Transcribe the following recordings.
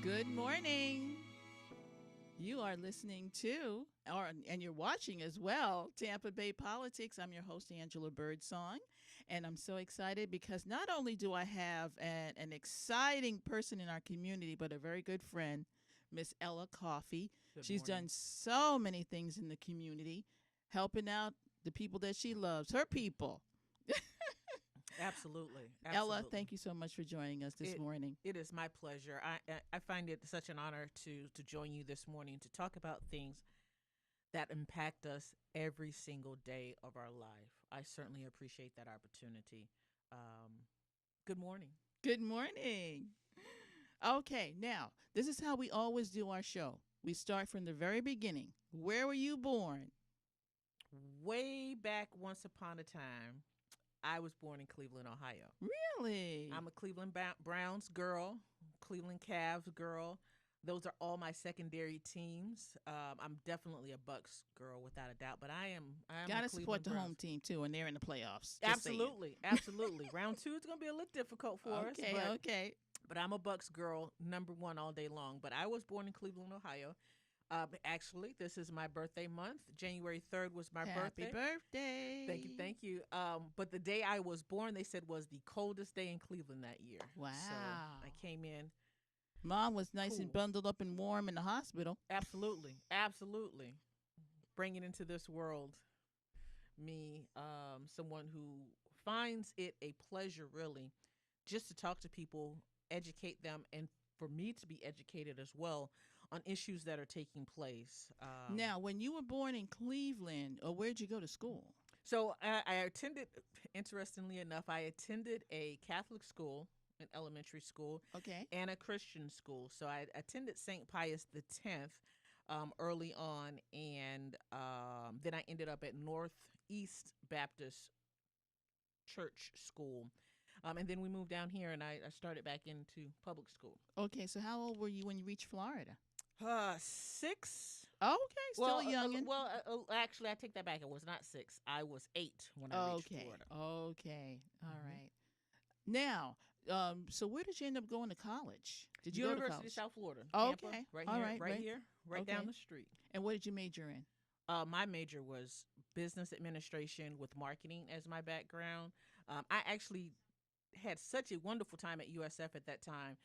Good morning. You are listening to, and you're watching as well, Tampa Bay Politics. I'm your host, Angela Birdsong, and I'm so excited because not only do I have an exciting person in our community, but a very good friend, Miss Ella Coffey. Good She's morning. done so many things in the community, helping out the people that she loves, her people. Absolutely, Ella, absolutely. thank you so much for joining us this It morning. it is my pleasure. I find it such an honor to join you this morning to talk about things that impact us every single day of our life. I certainly appreciate that opportunity. Um, Good morning. Good morning. Okay, now, this is how we always do our show. We start from the very beginning. Where were you born? Way back once upon a time, I was born in Cleveland, Ohio. Really? I'm a Cleveland Browns girl, Cleveland Cavs girl. Those are all my secondary teams. I'm definitely a Bucks girl without a doubt, but I am a Gotta support Cleveland the home Browns. team too, and they're in the playoffs. Just saying. Absolutely, absolutely. Round two is going to be a little difficult for us, Okay, okay. but I'm a Bucks girl, number one all day long. But I was born in Cleveland, Ohio. Actually, this is my birthday month. January 3rd was my Happy birthday. Thank you, birthday. thank you. But the day I was born, they said was the coldest day in Cleveland that year. So I Wow. came in Mom was nice and cool. bundled up and warm in the hospital. Absolutely, absolutely. Bringing into this world me, someone who finds it a pleasure, really, just to talk to people, educate them, and for me to be educated as well on issues that are taking place. Now, when you were born in Cleveland, or where'd you go to school? So I attended, interestingly enough, I attended a Catholic school, an elementary school, Okay. and a Christian school. So I attended St. Pius X early on, and then I ended up at Northeast Baptist Church School. And then we moved down here, and I started back into public school. Okay, so how old were you when you reached Florida? 6. Okay, still a youngin'. Actually, I take that back. I was not 6. I was 8 when I reached Okay. Florida. Okay. All Hmm. right. Now, so where did you end up going to college? Did you go to University of college? South Florida, Tampa, Okay. right All here, right. right Right. here, right down Okay. the street. And what did you major in? My major was business administration with marketing as my background. I actually had such a wonderful time at USF at that time.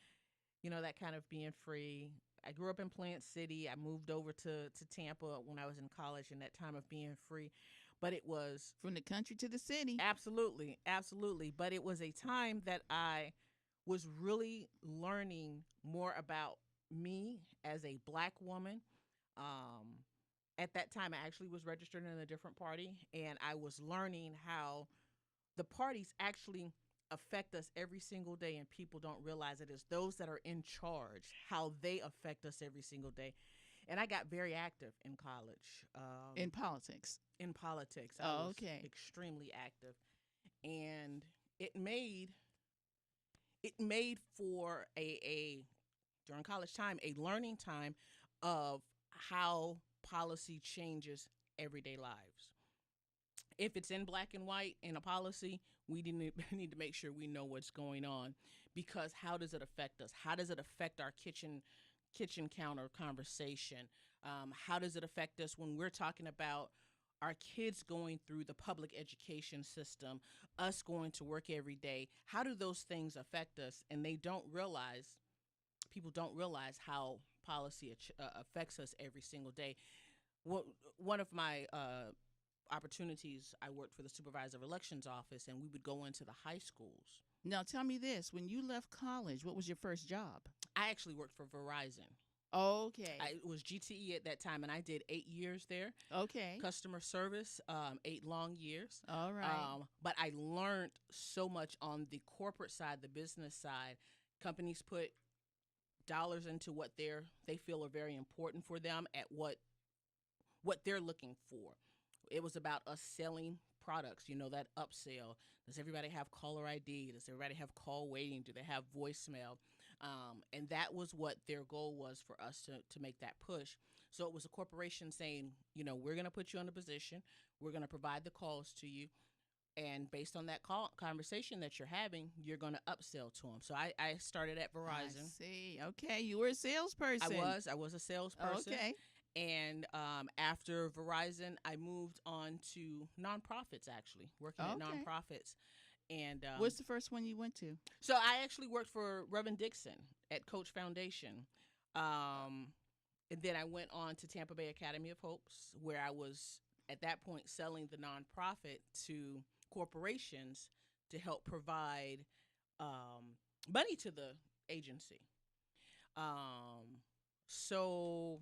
You know, that kind of being free. I grew up in Plant City. I moved over to Tampa when I was in college in that time of being free. But it was From the country to the city. absolutely, absolutely. But it was a time that I was really learning more about me as a black woman. Um, at that time, I actually was registered in a different party, and I was learning how the parties actually affect us every single day, and people don't realize it is those that are in charge, how they affect us every single day. And I got very active in college, In politics. in politics. I Oh, was okay. extremely active, and it made it made for a during college time a learning time of how policy changes everyday lives. If it's in black and white in a policy, we need to make sure we know what's going on, because how does it affect us? How does it affect our kitchen counter conversation? How does it affect us when we're talking about our kids going through the public education system, us going to work every day? How do those things affect us? And they don't realize, people don't realize how policy affects us every single day. What One of my opportunities, I worked for the supervisor of elections office, and we would go into the high schools. Now, tell me this. When you left college, what was your first job? I actually worked for Verizon. Okay. It was GTE at that time, and I did 8 years there. Okay. Customer service, 8 long years. All right. But I learned so much on the corporate side, the business side. Companies put dollars into what they feel are very important for them at what they're looking for. It was about us selling products, that upsell. Does everybody have caller ID? Does everybody have call waiting? Do they have voicemail? And that was what their goal was for us to make that push. So it was a corporation saying, we're going to put you in a position. We're going to provide the calls to you. And based on that conversation that you're having, you're going to upsell to them. So I started at I Verizon. see. Okay, you were a salesperson. I was a salesperson. Okay. And after Verizon, I moved on to nonprofits, actually, working at Okay. nonprofits. And What's the first one you went to? so I actually worked for Reverend Dixon at Coach Foundation. And then I went on to Tampa Bay Academy of Hopes, where I was at that point selling the nonprofit to corporations to help provide money to the agency. So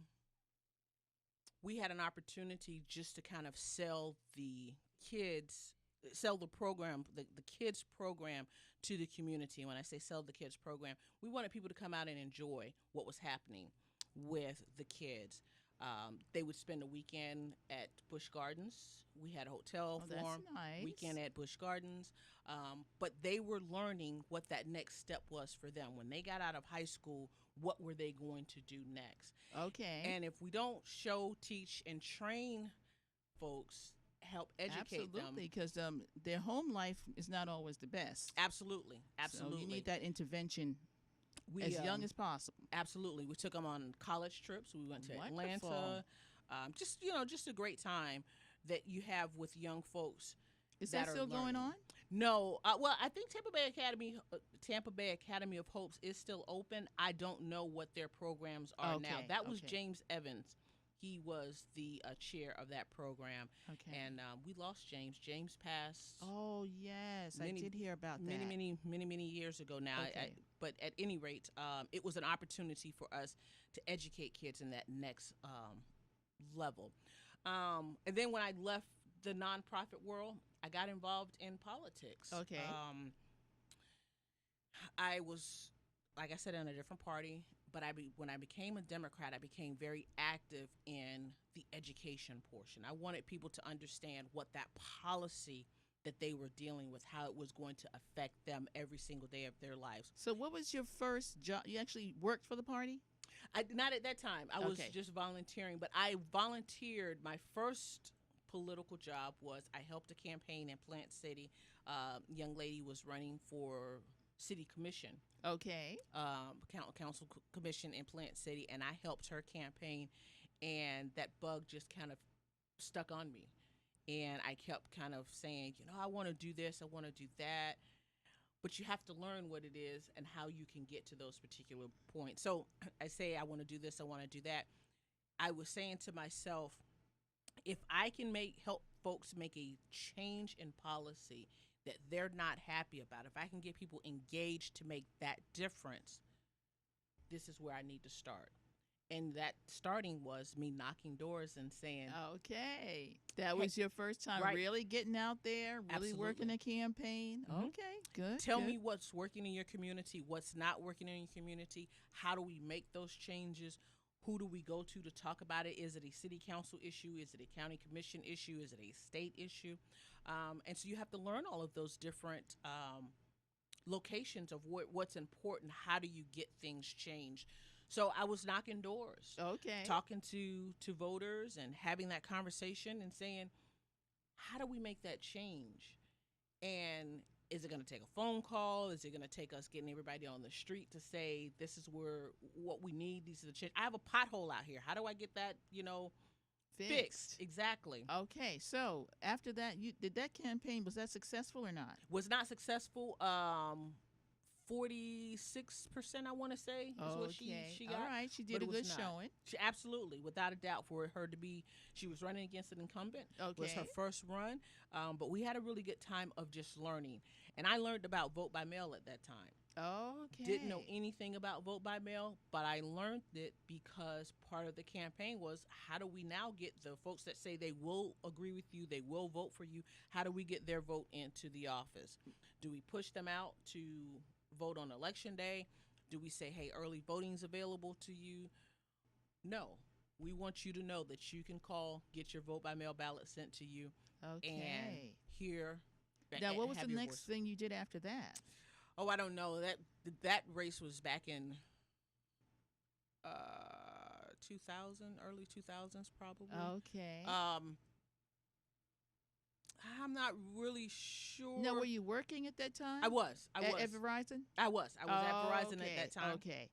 we had an opportunity just to kind of sell the kids, sell the program, the kids program to the community. And when I say sell the kids program, we wanted people to come out and enjoy what was happening with the kids. They would spend a weekend at Busch Gardens. We had a hotel Oh, for that's them. nice. Weekend at Busch Gardens. But they were learning what that next step was for them. When they got out of high school, what were they going to do next? Okay. And if we don't show, teach, and train folks, help educate them. Absolutely, because their home life is not always the best. Absolutely. Absolutely. So you need that intervention we, as young as possible. Absolutely. We took them on college trips. We went to Wonderful. Atlanta. Just a great time that you have with young folks. Is that still going on? No. Well, I think Tampa Bay Academy of Hopes is still open. I don't know what their programs are now. That was James Evans. He was the chair of that program. Okay. And we lost James. James passed. Oh, yes. I did hear about that. Many years ago now. Okay. But at any rate, it was an opportunity for us to educate kids in that next level. And then when I left the nonprofit world, I got involved in politics. Okay. I was, like I said, in a different party. But when I became a Democrat, I became very active in the education portion. I wanted people to understand what that policy that they were dealing with, how it was going to affect them every single day of their lives. So what was your first job? You actually worked for the party? Not at that time. I was just volunteering. But I volunteered. My first political job was I helped a campaign in Plant City. Young lady was running for city commission. Okay. Council commission in Plant City, and I helped her campaign, and that bug just kind of stuck on me. And I kept kind of saying, I want to do this, I want to do that. But you have to learn what it is and how you can get to those particular points. So I say, I want to do this, I want to do that. I was saying to myself, if I can help folks make a change in policy that they're not happy about, if I can get people engaged to make that difference, this is where I need to start. And that starting was me knocking doors and saying, okay, that was your first time really getting out there, really working a campaign. Mm-hmm. Okay, good. Tell me what's working in your community, what's not working in your community. How do we make those changes? Who do we go to talk about it? Is it a city council issue? Is it a county commission issue? Is it a state issue? And so you have to learn all of those different locations of what's important. How do you get things changed? So I was knocking doors, talking to voters and having that conversation and saying, how do we make that change? And is it going to take a phone call? Is it going to take us getting everybody on the street to say, this is what we need? These are the change. I have a pothole out here. How do I get that, fixed? Exactly. Okay. So after that, did that campaign, was that successful or not? Was not successful. 46%, I want to say, is what she got. All right, she did a good showing. She absolutely, without a doubt, for her to be, she was running against an incumbent. It was her first run, but we had a really good time of just learning. And I learned about vote by mail at that time. Okay. Didn't know anything about vote by mail, but I learned it because part of the campaign was, how do we now get the folks that say they will agree with you, they will vote for you, how do we get their vote into the office? Do we push them out to vote on election day? Do we say, hey, early voting's available to you? No. We want you to know that you can call, get your vote by mail ballot sent to you, and hear. Now, what was the next thing you did after that? Oh, I don't know. That race was back in 2000, early 2000s probably. Okay. I'm not really sure. Now, were you working at that time? I was. At Verizon? I was at Verizon okay, at that time. Okay.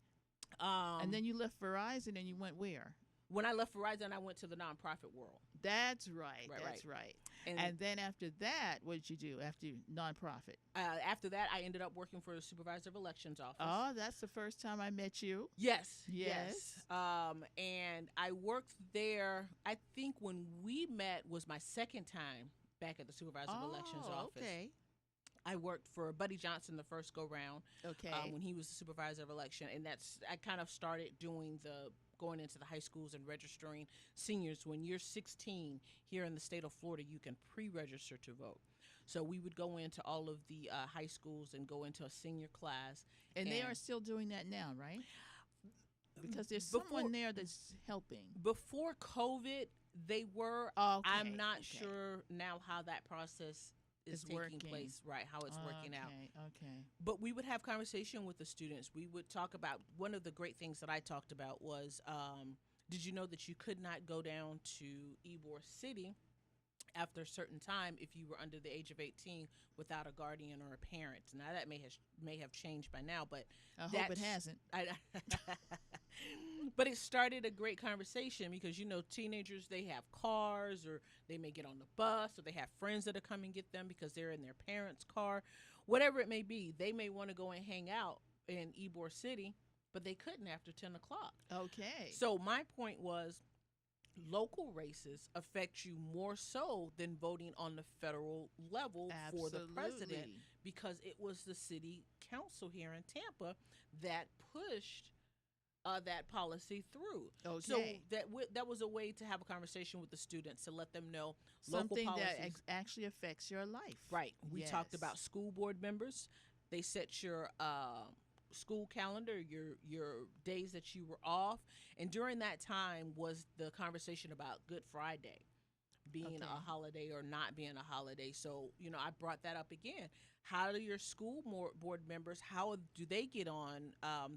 Um, And then you left Verizon and you went where? when I left Verizon, I went to the nonprofit world. That's right. Right, That's right. And, And then after that, what did you do after nonprofit? after that, I ended up working for the supervisor of elections office. Oh, that's the first time I met you. Yes. Yes. And I worked there. I think when we met was my second time back at the supervisor of elections office. Okay. I worked for Buddy Johnson the first go round. Okay. When he was the supervisor of election, and I kind of started doing going into the high schools and registering seniors. When you're 16 here in the state of Florida, you can pre-register to vote. So we would go into all of the high schools and go into a senior class. And they are still doing that now, right? Because there's someone there that's helping. Before COVID, they were. Okay. I'm not sure now how that process is taking working. place, right? How it's working out. Okay. But we would have conversation with the students. We would talk about, one of the great things that I talked about was, did you know that you could not go down to Ybor City after a certain time if you were under the age of 18 without a guardian or a parent? Now that may have changed by now, but I hope it hasn't. But it started a great conversation because, teenagers, they have cars, or they may get on the bus, or they have friends that are come and get them because they're in their parents' car. Whatever it may be, they may want to go and hang out in Ybor City, but they couldn't after 10 o'clock. Okay. So my point was, local races affect you more so than voting on the federal level for the president, because it was the city council here in Tampa that pushed that policy through. Okay. So that was a way to have a conversation with the students to let them know something local policies that actually affects your life. Right. We Yes. talked about school board members. They set your school calendar, your days that you were off, and during that time was the conversation about Good Friday being a holiday or not being a holiday. So, I brought that up again. How do your school board members, how do they get on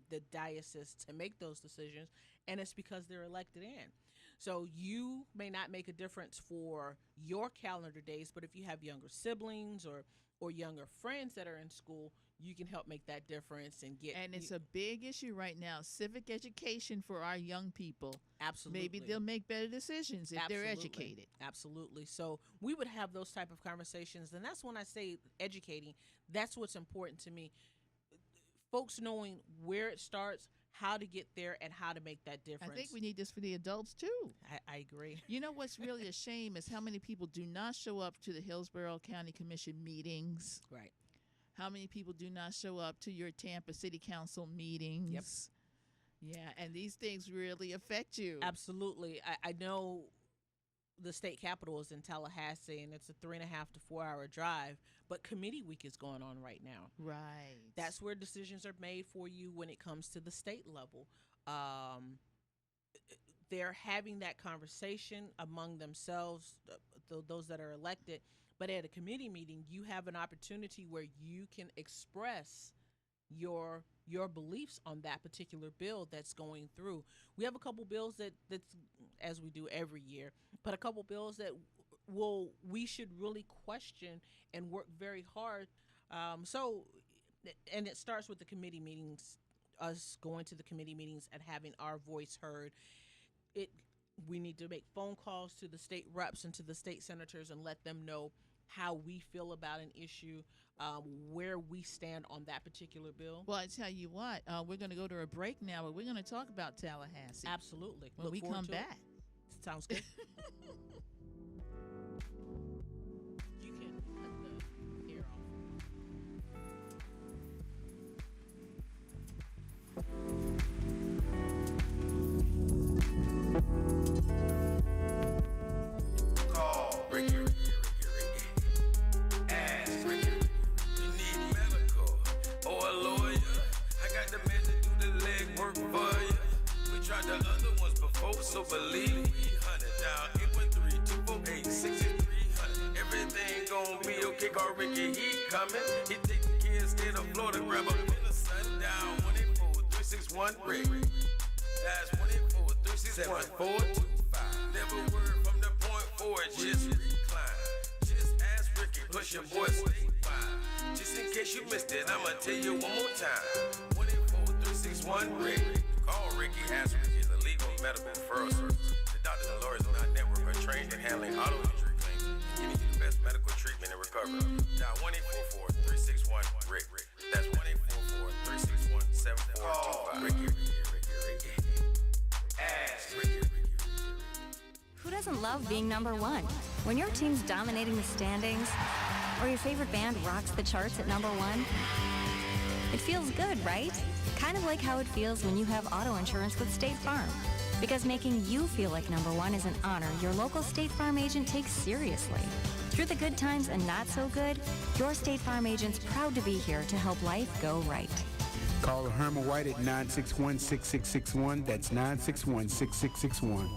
the diocese to make those decisions? And it's because they're elected in. So you may not make a difference for your calendar days, but if you have younger siblings or younger friends that are in school, you can help make that difference and get. And it's a big issue right now, civic education for our young people. Absolutely. Maybe they'll make better decisions if they're Absolutely. educated. Absolutely. So we would have those type of conversations, and that's when I say educating. That's what's important to me. Folks knowing where it starts, how to get there, and how to make that difference. I think we need this for the adults too. I agree. You know what's really a shame is how many people do not show up to the Hillsborough County Commission meetings. Right. How many people do not show up to your Tampa City Council meetings? Yep. Yeah, and these things really affect you. Absolutely. I know the state capitol is in Tallahassee, and it's a 3.5 to 4 hour drive, but committee week is going on right now. Right. That's where decisions are made for you when it comes to the state level. They're having that conversation among themselves, those that are elected. But at a committee meeting, you have an opportunity where you can express your beliefs on that particular bill that's going through. We have a couple bills that's, as we do every year, but a couple bills that we should really question and work very hard. And it starts with the committee meetings, us going to the committee meetings and having our voice heard. We need to make phone calls to the state reps and to the state senators and let them know how we feel about an issue, where we stand on that particular bill. Well, I tell you what, we're going to go to a break now, but we're going to talk about Tallahassee. Absolutely. When we come back. Sounds good. You can cut the hair off. Call Ricky. Ask Ricky. You need medical or a lawyer? I got the man to do the legwork for you. We tried the other ones before, so believe me. 100 down, 813-248-6300. Everything gon' be okay, call Ricky, he coming. He take the kids state of Florida, grab up in the sundown. 184-361 Rick. That's 184-361-425. Never word from the point forward, just recline. Just ask Plus your boy stay fine. Just in case you missed it, I'ma tell you one more time. 1-800-361-RICK. Call Ricky. Ask Ricky is a legal medical referral service. The doctors and lawyers in our network are trained in handling auto injury claims and giving you the best medical treatment and recovery. Dial 1-844-361-RICK. That's 1-844-361-7425. Ricky. Ask Ricky. Who doesn't love being number one? When your team's dominating the standings, or your favorite band rocks the charts at number one, it feels good, right? Kind of like how it feels when you have auto insurance with State Farm. Because making you feel like number one is an honor your local State Farm agent takes seriously. Through the good times and not so good, your State Farm agent's proud to be here to help life go right. Call Herman White at 961-6661. That's 961-6661.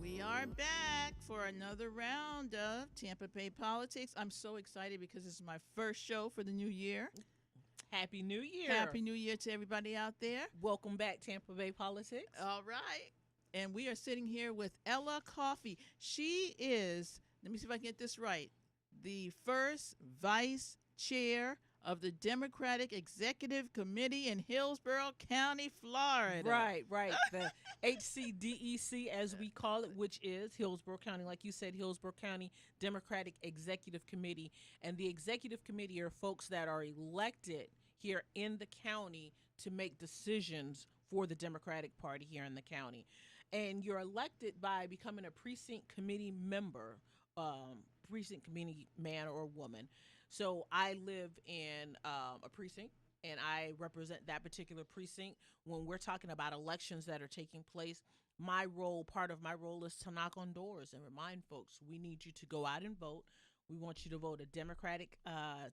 We are back for another round of Tampa Bay Politics. I'm so excited because this is my first show for the new year. Happy New Year. Happy New Year to everybody out there. Welcome back, Tampa Bay Politics. All right. And we are sitting here with Ella Coffey. She is, let me see if I can get this right, the first vice chair of the Democratic Executive Committee in Hillsborough County, Florida. Right. The HCDEC, as we call it, which is Hillsborough County, like you said, Hillsborough County Democratic Executive Committee. And the Executive Committee are folks that are elected here in the county to make decisions for the Democratic Party here in the county. And you're elected by becoming a precinct committee member, precinct committee man or woman. So I live in a precinct, and I represent that particular precinct. When we're talking about elections that are taking place, part of my role is to knock on doors and remind folks, we need you to go out and vote. We want you to vote a Democratic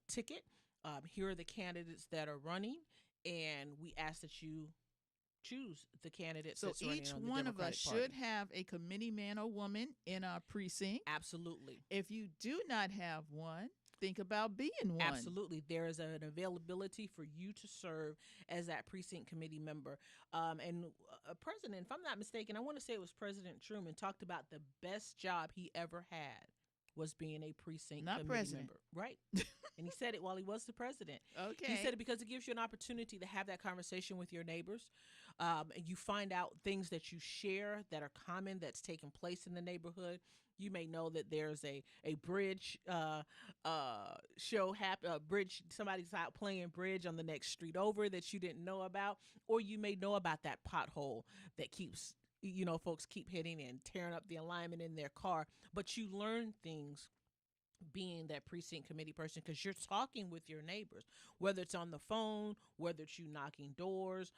ticket. Here are the candidates that are running, and we ask that you choose the candidates. So each one of us should have a committee man or woman in our precinct. Absolutely. If you do not have one, think about being one. Absolutely. There is an availability for you to serve as that precinct committee member. And President, if I'm not mistaken, I want to say it was President Truman, talked about the best job he ever had was being a precinct committee member. Right. And he said it while he was the president. Okay. He said it because it gives you an opportunity to have that conversation with your neighbors. And you find out things that you share that are common that's taking place in the neighborhood. You may know that there's a bridge show bridge. Somebody's out playing bridge on the next street over that you didn't know about, or you may know about that pothole that keeps folks keep hitting and tearing up the alignment in their car. But you learn things being that precinct committee person because you're talking with your neighbors, whether it's on the phone, whether it's you knocking doors,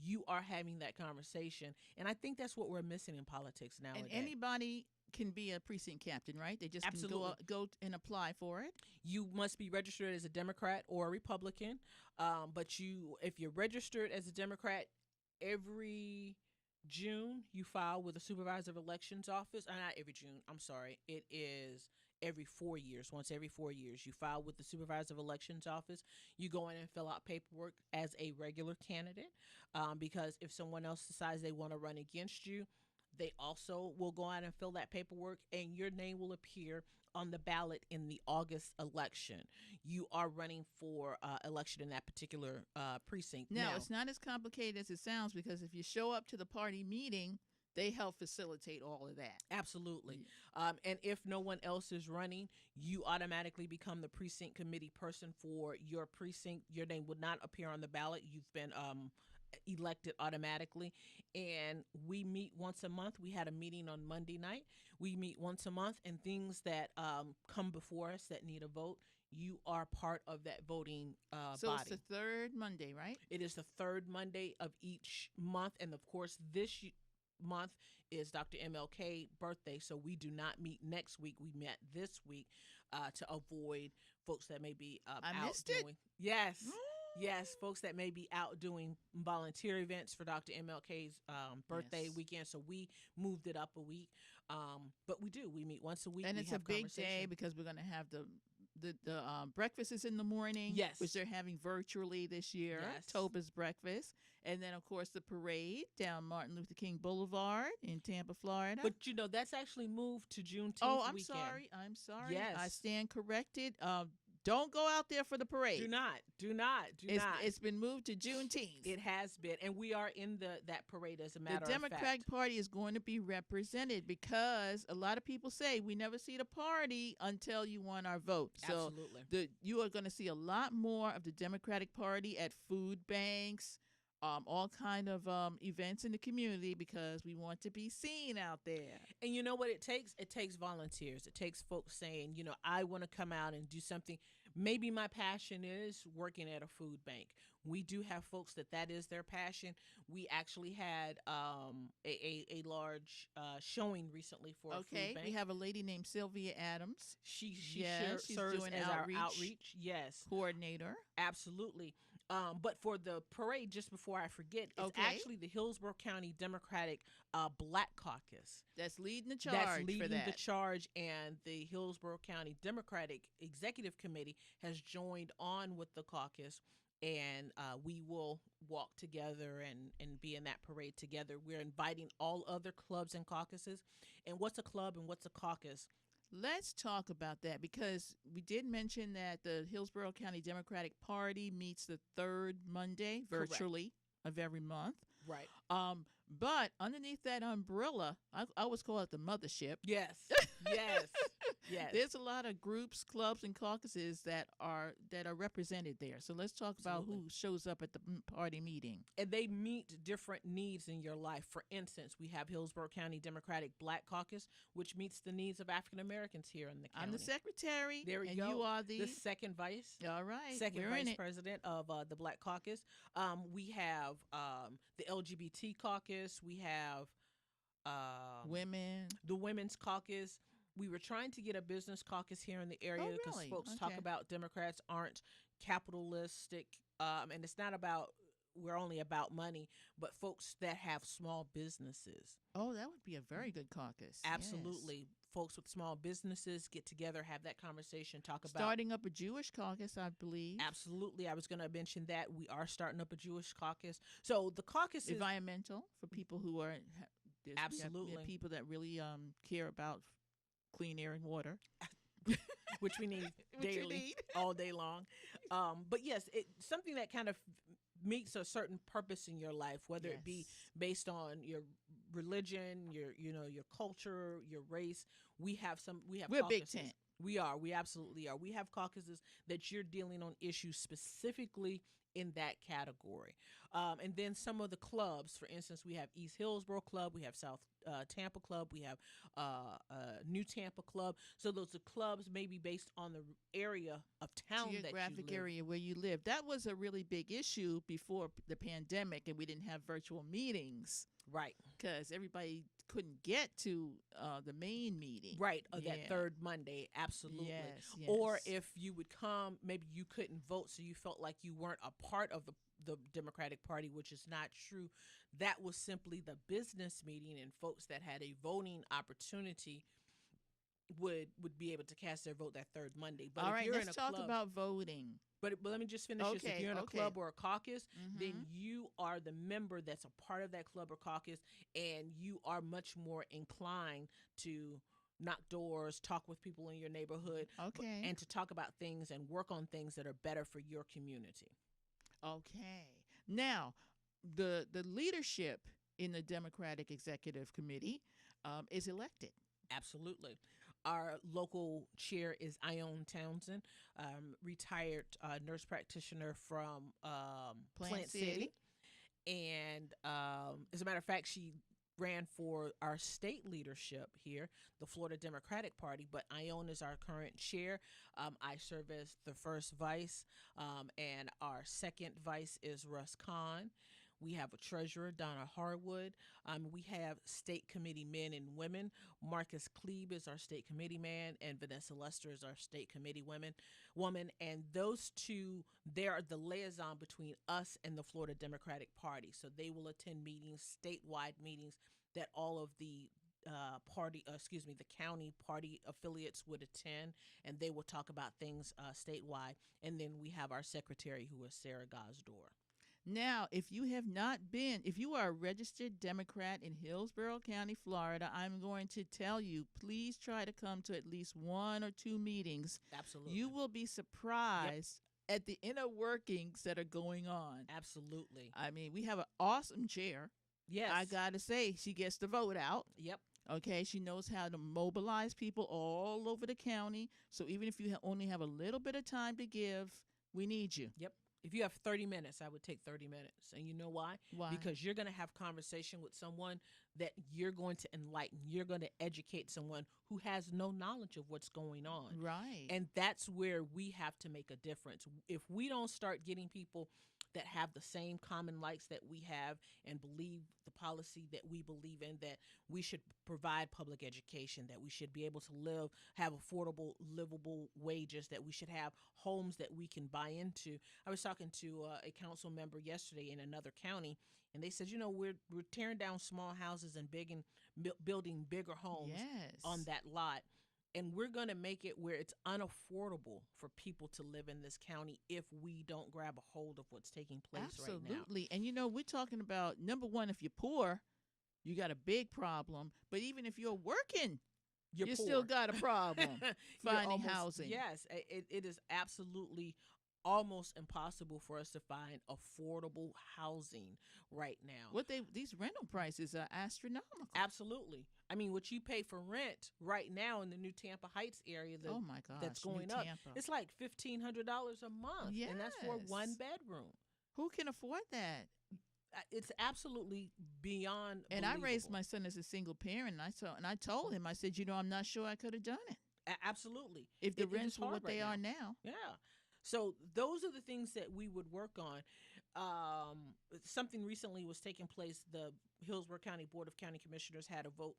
you are having that conversation. And I think that's what we're missing in politics nowadays. And anybody can be a precinct captain, right? They just can go and apply for it. You must be registered as a Democrat or a Republican. But if you're registered as a Democrat, every June you file with the supervisor of elections office. Not every June, I'm sorry. It is every 4 years. Once every 4 years, you file with the supervisor of elections office. You go in and fill out paperwork as a regular candidate, because if someone else decides they want to run against you, they also will go out and fill that paperwork, and your name will appear on the ballot in the August election. You are running for election in that particular precinct. Now, it's not as complicated as it sounds, because if you show up to the party meeting, they help facilitate all of that. Absolutely. And if no one else is running, you automatically become the precinct committee person for your precinct. Your name would not appear on the ballot. You've been elected automatically. And we meet once a month. We had a meeting on Monday night. We meet once a month, and things that come before us that need a vote, you are part of that voting so body. It's the third Monday, right? It is the third Monday of each month. And of course, this month is Dr. MLK birthday, so we do not meet next week. We met this week to avoid folks that may be out doing. Yes. Yes, folks that may be out doing volunteer events for Dr. MLK's birthday weekend. So we moved it up a week. But we meet once a week. And we it's have a big day conversation. because we're going to have the breakfast is in the morning, Yes. which they're having virtually this year. Yes. Toba's breakfast, and then of course the parade down Martin Luther King Boulevard in Tampa, Florida. But that's actually moved to Juneteenth I'm weekend. sorry. I'm sorry. Yes. I stand corrected. Don't go out there for the parade. Do not. It's been moved to Juneteenth. It has been, and we are in that parade as a matter of fact. The Democratic Party is going to be represented because a lot of people say we never see the party until you want our vote. Absolutely. So you are going to see a lot more of the Democratic Party at food banks, all kind of events in the community because we want to be seen out there. And you know what it takes? It takes volunteers. It takes folks saying, I want to come out and do something. Maybe my passion is working at a food bank. We do have folks that is their passion. We actually had a large showing recently for a food bank. We have a lady named Sylvia Adams. She she's serves doing as outreach. our outreach. Yes, coordinator. Absolutely. But for the parade, just before I forget, it's actually the Hillsborough County Democratic Black Caucus that's leading the charge. The charge, and the Hillsborough County Democratic Executive Committee has joined on with the caucus, and we will walk together and be in that parade together. We're inviting all other clubs and caucuses. And what's a club and what's a caucus? Let's talk about that because we did mention that the Hillsborough County Democratic Party meets the third Monday virtually of every month. Right. But underneath that umbrella, I always call it the mothership. Yes. Yes. There's a lot of groups, clubs, and caucuses that are represented there. So let's talk about who shows up at the party meeting. And they meet different needs in your life. For instance, we have Hillsborough County Democratic Black Caucus, which meets the needs of African Americans here in the county. I'm the secretary. There we and go. You are the second vice. All right. Second vice president of the Black Caucus. We have the LGBT caucus. We have the Women's Caucus. We were trying to get a business caucus here in the area because folks talk about Democrats aren't capitalistic, and it's not about we're only about money, but folks that have small businesses. Oh, that would be a very good caucus. Absolutely. Yes. Folks with small businesses get together, have that conversation, talk about starting up a Jewish caucus, I believe. Absolutely. I was going to mention that we are starting up a Jewish caucus. So the caucus is environmental for people who are absolutely we have people that really care about clean air and water. Which we need daily, all day long. But yes, it's something that kind of meets a certain purpose in your life, whether it be based on your religion, your culture, your race. We're caucuses. Big tent. We absolutely are. We have caucuses that you're dealing on issues specifically in that category. And then some of the clubs, for instance, we have East Hillsborough Club, we have South Tampa Club, we have New Tampa Club. So those are clubs maybe based on the area of town geographic that you live. area where you live. That was a really big issue before the pandemic, and we didn't have virtual meetings. Right. Because everybody couldn't get to the main meeting. Right. That third Monday. Absolutely. Yes. Or if you would come, maybe you couldn't vote, so you felt like you weren't a part of the Democratic Party, which is not true. That was simply the business meeting, and folks that had a voting opportunity would be able to cast their vote that third Monday. But all if you're let's in a talk club, about voting. But let me just finish this. If you're in a club or a caucus, Mm-hmm. then you are the member that's a part of that club or caucus, and you are much more inclined to knock doors, talk with people in your neighborhood, and to talk about things and work on things that are better for your community. Okay. Now, the leadership in the Democratic Executive Committee is elected. Absolutely. Our local chair is Ione Townsend, retired nurse practitioner from Plant City. And as a matter of fact, she ran for our state leadership here, the Florida Democratic Party, but Ione is our current chair. I serve as the first vice, and our second vice is Russ Kahn. We have a treasurer, Donna Harwood. We have state committee men and women. Marcus Klebe is our state committee man, and Vanessa Lester is our state committee woman. And those two, they are the liaison between us and the Florida Democratic Party. So they will attend meetings, statewide meetings, that all of the the county party affiliates would attend, and they will talk about things statewide. And then we have our secretary, who is Sarah Gosdor. Now, if you are a registered Democrat in Hillsborough County, Florida, I'm going to tell you, please try to come to at least 1 or 2 meetings. Absolutely. You will be surprised at the inner workings that are going on. Absolutely. I mean, we have an awesome chair. Yes. I got to say, she gets the vote out. Yep. Okay, she knows how to mobilize people all over the county. So even if you only have a little bit of time to give, we need you. Yep. If you have 30 minutes, I would take 30 minutes. And you know why? Why? Because you're going to have conversation with someone that you're going to enlighten. You're going to educate someone who has no knowledge of what's going on. Right. And that's where we have to make a difference. If we don't start getting people that have the same common likes that we have and believe the policy that we believe in, that we should provide public education, that we should be able to have affordable, livable wages, that we should have homes that we can buy into. I was talking to a council member yesterday in another county, and they said, we're tearing down small houses and building bigger homes on that lot. And we're going to make it where it's unaffordable for people to live in this county if we don't grab a hold of what's taking place right now. Absolutely. And, we're talking about, number one, if you're poor, you got a big problem. But even if you're working, you still got a problem finding housing. Yes, it is absolutely almost impossible for us to find affordable housing right now. These rental prices are astronomical. Absolutely. I mean, what you pay for rent right now in the new Tampa Heights area, oh my gosh, that's going up, it's like $1,500 a month, and that's for 1 bedroom. Who can afford that? It's absolutely beyond And believable. I raised my son as a single parent, and I told him, I said, I'm not sure I could have done it. Absolutely. If the rents were what they are now. Yeah. So those are the things that we would work on. Something recently was taking place. The Hillsborough County Board of County Commissioners had a vote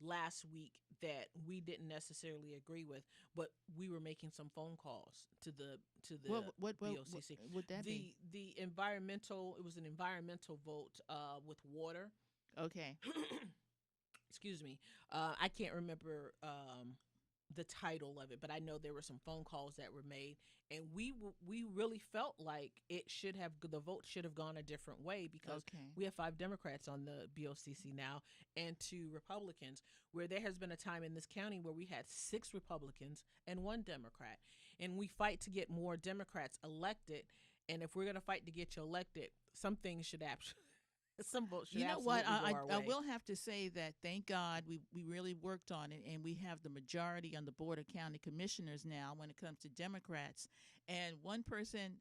last week that we didn't necessarily agree with, but we were making some phone calls to the what BOCC. What would that be? It was an environmental vote with water. Okay. Excuse me. I can't remember the title of it, but I know there were some phone calls that were made, and we really felt like the vote should have gone a different way, because we have 5 Democrats on the BOCC now and 2 Republicans, where there has been a time in this county where we had 6 Republicans and 1 Democrat, and we fight to get more Democrats elected. And if we're going to fight to get you elected, some things should some votes should absolutely go our way. I will have to say that, thank God, we really worked on it, and we have the majority on the Board of County Commissioners now when it comes to Democrats. And one person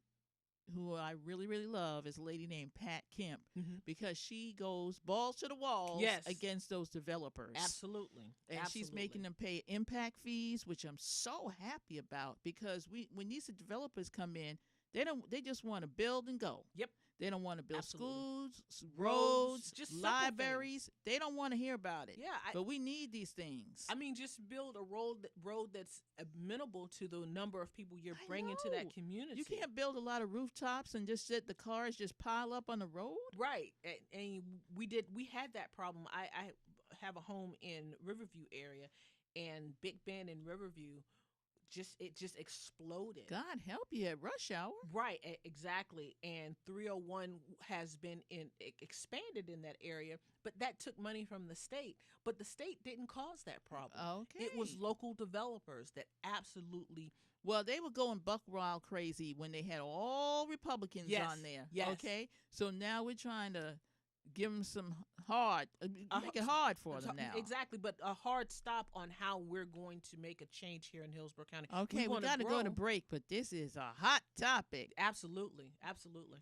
who I really, really love is a lady named Pat Kemp, because she goes balls to the walls against those developers. Absolutely. And she's making them pay impact fees, which I'm so happy about, because when these developers come in, they just want to build and go. Yep. They don't want to build Absolutely. schools, roads, just libraries. They don't want to hear about it. Yeah, but we need these things. I mean, just build a road that's amenable to the number of people you're bringing to that community. You can't build a lot of rooftops and just let the cars just pile up on the road. Right, and we had that problem. I have a home in Riverview area, and Big Bend in Riverview, it just exploded. God help you at rush hour. Right, exactly. And 301 has been expanded in that area, but that took money from the state. But the state didn't cause that problem. Okay. It was local developers that absolutely. Well, they were going buck wild crazy when they had all Republicans on there. Yes. Okay. So now we're trying to give them some make it hard for them now. Exactly, but a hard stop on how we're going to make a change here in Hillsborough County. Okay, we got to go to break, but this is a hot topic. Absolutely, absolutely.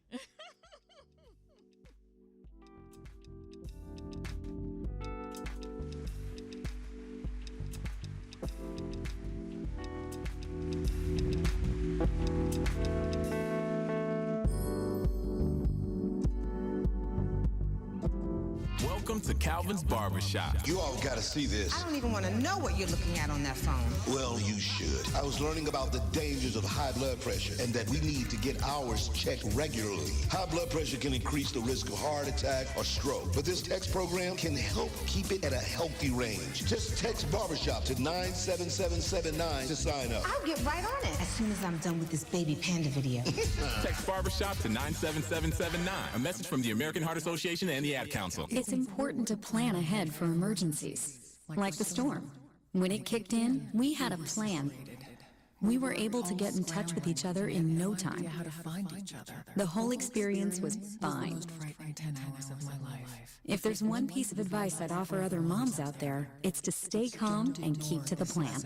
Welcome Welcome to Calvin's Barbershop. You all gotta see this. I don't even want to know what you're looking at on that phone. Well, you should. I was learning about the dangers of high blood pressure and that we need to get ours checked regularly. High blood pressure can increase the risk of heart attack or stroke, but this text program can help keep it at a healthy range. Just text Barbershop to 97779 to sign up. I'll get right on it as soon as I'm done with this baby panda video. Text Barbershop to 97779. A message from the American Heart Association and the Ad Council. It's important to plan ahead for emergencies, like the storm. When it kicked in, we had a plan. We were able to get in touch with each other in no time. How to find each other. The whole experience was fine. Most frightening 10 hours of my life. If there's one piece of advice I'd offer other moms out there, it's to stay calm and keep to the plan.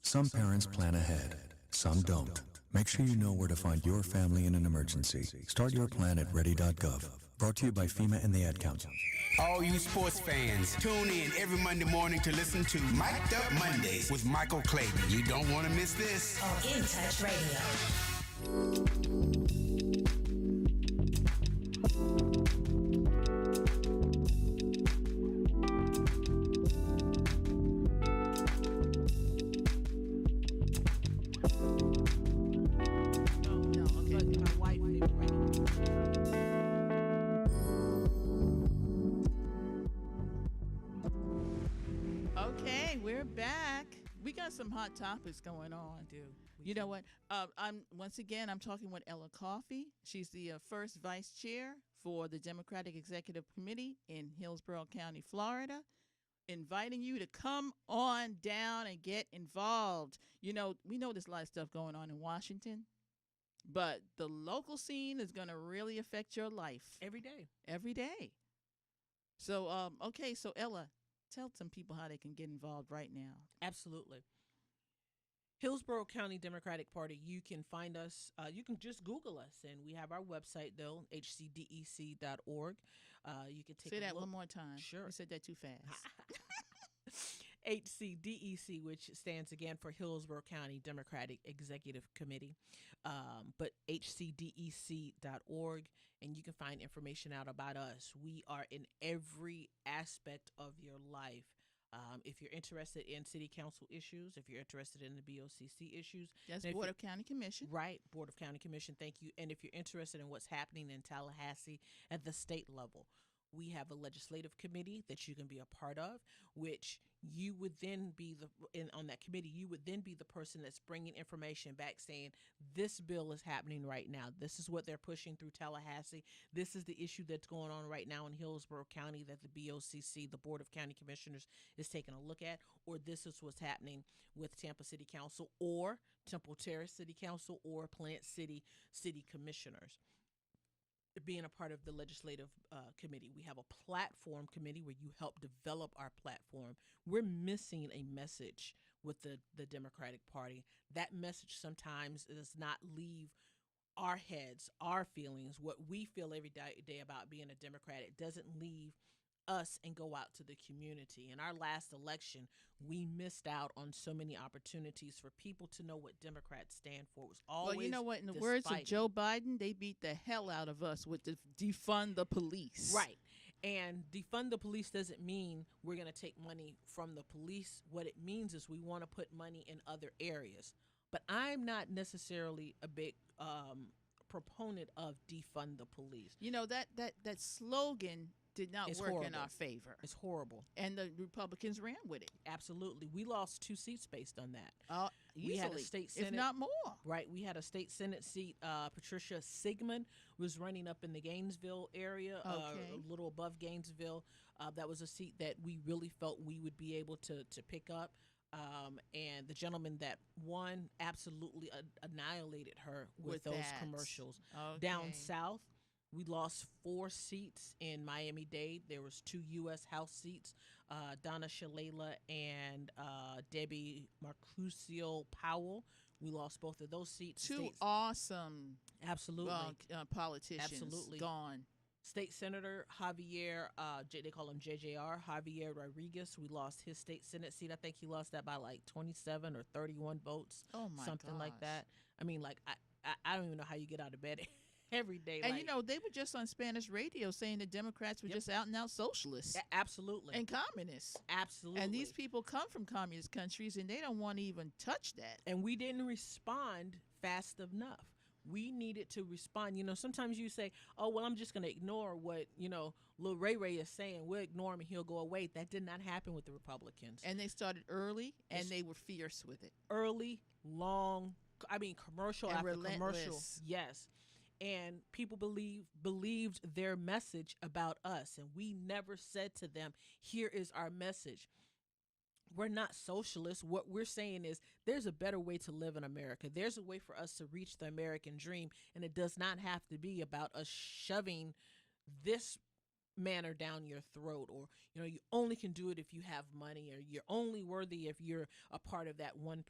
Some parents plan ahead, some don't. Make sure you know where to find your family in an emergency. Start your plan at ready.gov. Brought to you by FEMA and the Ad Council. All you sports fans, tune in every Monday morning to listen to Mic'd Up Mondays with Michael Clayton. You don't want to miss this. On In Touch Radio. Okay, we're back. We got some hot topics going on. You know what? I'm talking with Ella Coffey. She's the first vice chair for the Democratic Executive Committee in Hillsborough County, Florida, inviting you to come on down and get involved. You know, we know there's a lot of stuff going on in Washington, but the local scene is going to really affect your life Every day. every day. So, okay, so Ella, tell some people how they can get involved right now. Absolutely. Hillsborough County Democratic Party, you can find us, you can just Google us, and we have our website, though, hcdec.org. You can take Say a that look. one more time. Sure. You said that too fast. HCDEC, which stands again for Hillsborough County Democratic Executive Committee, but hcdec.org, and you can find information out about us. We are in every aspect of your life. If you're interested in city council issues, if you're interested in the BOCC issues. That's and if Board you- of County Commission. Right, Board of County Commission, thank you. And if you're interested in what's happening in Tallahassee at the state level, we have a legislative committee that you can be a part of, which you would then be on that committee, you would then be the person that's bringing information back saying, this bill is happening right now. This is what they're pushing through Tallahassee. This is the issue that's going on right now in Hillsborough County that the BOCC, the Board of County Commissioners, is taking a look at, or this is what's happening with Tampa City Council or Temple Terrace City Council or Plant City City Commissioners. Being a part of the legislative committee. We have a platform committee where you help develop our platform. We're missing a message with the Democratic Party. That message sometimes does not leave our heads, our feelings, what we feel every day about being a Democrat. It doesn't leave us and go out to the community. In our last election, we missed out on so many opportunities for people to know what Democrats stand for. It was always Well, you know what? In the words of Joe Biden, they beat the hell out of us with the defund the police. Right. And defund the police doesn't mean we're going to take money from the police. What it means is we want to put money in other areas. But I'm not necessarily a big proponent of defund the police. You know, that slogan did not work in our favor. It's horrible. And the Republicans ran with it. Absolutely. We lost 2 seats based on that. Easily, we had a state senate, if not more. Right. We had a state senate seat. Patricia Sigmund was running up in the Gainesville area, a little above Gainesville. That was a seat that we really felt we would be able to pick up. And the gentleman that won absolutely annihilated her with those commercials. Okay. Down south, we lost 4 seats in Miami-Dade. There was 2 U.S. House seats, Donna Shalala and Debbie Marcusio Powell. We lost both of those seats. Two awesome absolutely politicians absolutely gone. State Senator Javier, they call him JJR, Javier Rodriguez. We lost his state Senate seat. I think he lost that by like 27 or 31 votes. Oh, my something like that. I mean, like, I don't even know how you get out of bed every day. And like, you know, they were just on Spanish radio saying the Democrats were just out and out socialists absolutely, and communists. absolutely. And these people come from communist countries, and they don't want to even touch that. And we didn't respond fast enough. We needed to respond. You know, sometimes you say, "Oh, well, I'm just going to ignore what Lil Ray Ray is saying. We'll ignore him and he'll go away." That did not happen with the Republicans. And they started early, and they were fierce with it. Early, long, commercial And after commercial. relentless. Yes. And people believed their message about us. And we never said to them, here is our message. We're not socialists. What we're saying is there's a better way to live in America. There's a way for us to reach the American dream. And it does not have to be about us shoving this manner down your throat, or you only can do it if you have money, or you're only worthy if you're a part of that 1%.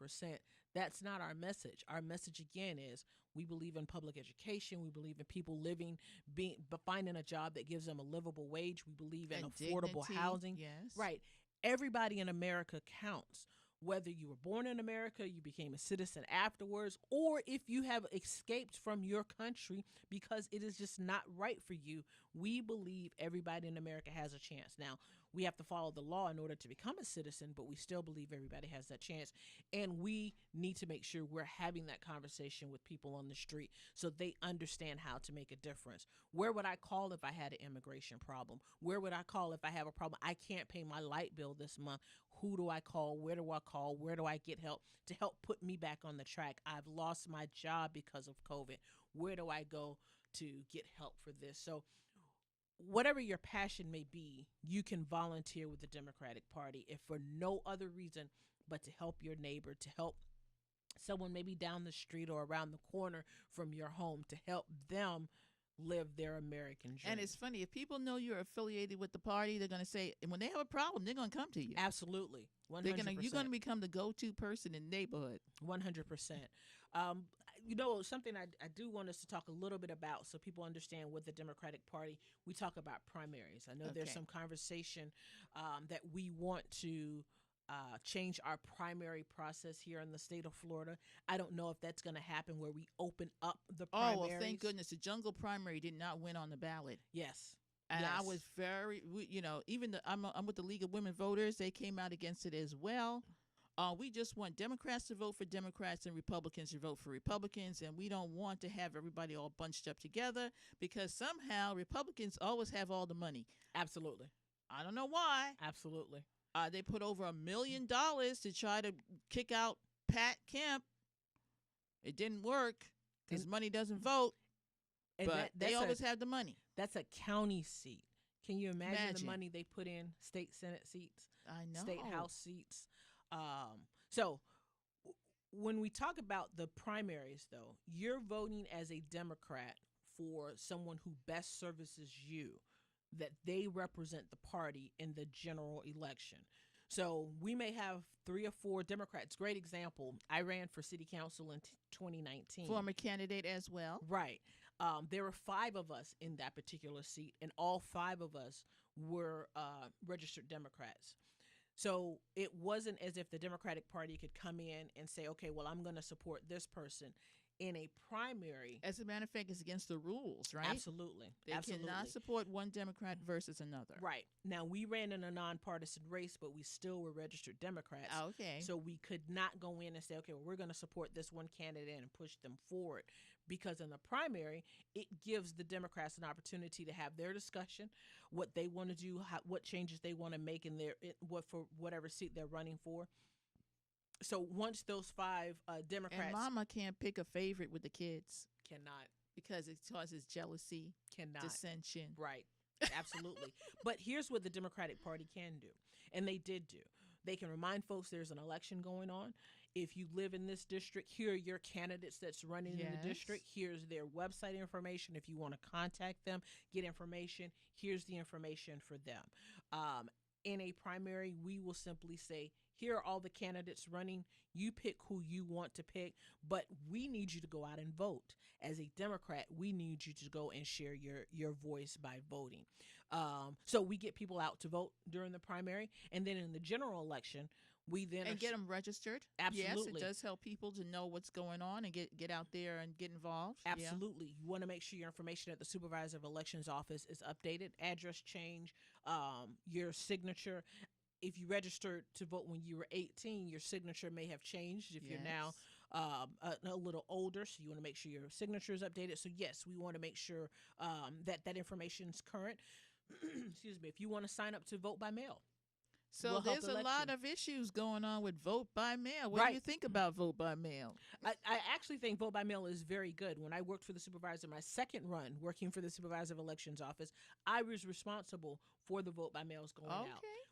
That's not our message. Our message again is we believe in public education. We believe in people finding a job that gives them a livable wage. We believe in And affordable dignity, housing. yes. Right. Everybody in America counts. Whether you were born in America, you became a citizen afterwards, or if you have escaped from your country because it is just not right for you, we believe everybody in America has a chance. Now, we have to follow the law in order to become a citizen, but we still believe everybody has that chance. And we need to make sure we're having that conversation with people on the street so they understand how to make a difference. Where would I call if I had an immigration problem? Where would I call if I have a problem? I can't pay my light bill this month. Who do I call? Where do I call? Where do I get help to help put me back on the track? I've lost my job because of COVID. Where do I go to get help for this? So whatever your passion may be, you can volunteer with the Democratic Party if for no other reason but to help your neighbor, to help someone maybe down the street or around the corner from your home, to help them live their American dream. And it's funny, if people know you're affiliated with the party, they're going to say, and when they have a problem, they're going to come to you. Absolutely. 100%. You're going to become the go-to person in the neighborhood. 100%. Something I do want us to talk a little bit about so people understand what the Democratic Party, we talk about primaries. I know there's some conversation that we want to change our primary process here in the state of Florida. I don't know if that's going to happen where we open up the primaries. Oh, well, thank goodness. The jungle primary did not win on the ballot. Yes. And yes. I was I'm with the League of Women Voters. They came out against it as well. We just want Democrats to vote for Democrats and Republicans to vote for Republicans, and we don't want to have everybody all bunched up together because somehow Republicans always have all the money. Absolutely. I don't know why. Absolutely. They put over $1 million to try to kick out Pat Kemp. It didn't work because money doesn't vote, but they always have the money. That's a county seat. Can you imagine the money they put in state Senate seats? I know. State House seats. So when we talk about the primaries, though, you're voting as a Democrat for someone who best services you, that they represent the party in the general election. So we may have 3 or 4 Democrats. Great example. I ran for city council in 2019. Former candidate as well. Right. There were 5 of us in that particular seat, and all 5 of us were registered Democrats. So it wasn't as if the Democratic Party could come in and say, okay, well, I'm going to support this person. In a primary, as a matter of fact, it's against the rules, right? Absolutely. They cannot support one Democrat versus another. Right. Now, we ran in a nonpartisan race, but we still were registered Democrats. Okay. So we could not go in and say, okay, well, we're going to support this one candidate and push them forward. Because in the primary, it gives the Democrats an opportunity to have their discussion, what they want to do, what changes they want to make for whatever seat they're running for. So once those 5 Democrats... And mama can't pick a favorite with the kids. Cannot. Because it causes jealousy. Cannot. Dissension. Right. Absolutely. But here's what the Democratic Party can do. And they did do. They can remind folks there's an election going on. If you live in this district, here are your candidates that's running in the district. Here's their website information. If you want to contact them, get information, here's the information for them. In a primary, we will simply say, here are all the candidates running. You pick who you want to pick, but we need you to go out and vote. As a Democrat, we need you to go and share your voice by voting. So we get people out to vote during the primary. And then in the general election, We then and get them registered. Absolutely. Yes, it does help people to know what's going on and get out there and get involved. Absolutely. You want to make sure your information at the Supervisor of Elections office is updated, address change, your signature. If you registered to vote when you were 18, your signature may have changed if you're now a little older, so you want to make sure your signature is updated. So yes, we want to make sure that information is current. Excuse me. If you want to sign up to vote by mail. So there's a lot of issues going on with vote by mail. What do you think about vote by mail? I actually think vote by mail is very good. When I worked for the supervisor, my second run working for the Supervisor of Elections office, I was responsible for the vote by mails going out.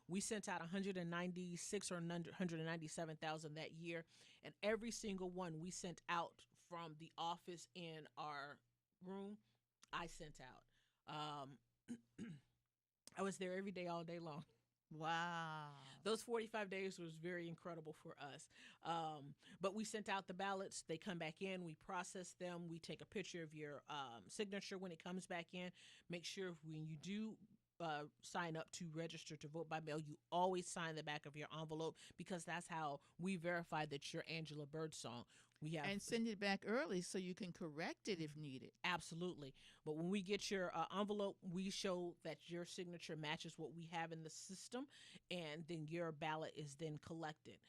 We sent out 196 or 197,000 that year, and every single one we sent out from the office in our room, I sent out. I was there every day, all day long. Wow. Those 45 days was very incredible for us. But we sent out the ballots. They come back in. We process them. We take a picture of your signature when it comes back in. Make sure when you do sign up to register to vote by mail, you always sign the back of your envelope, because that's how we verify that you're Angela Birdsong. And send it back early so you can correct it if needed. Absolutely. But when we get your envelope, we show that your signature matches what we have in the system, and then your ballot is then collected.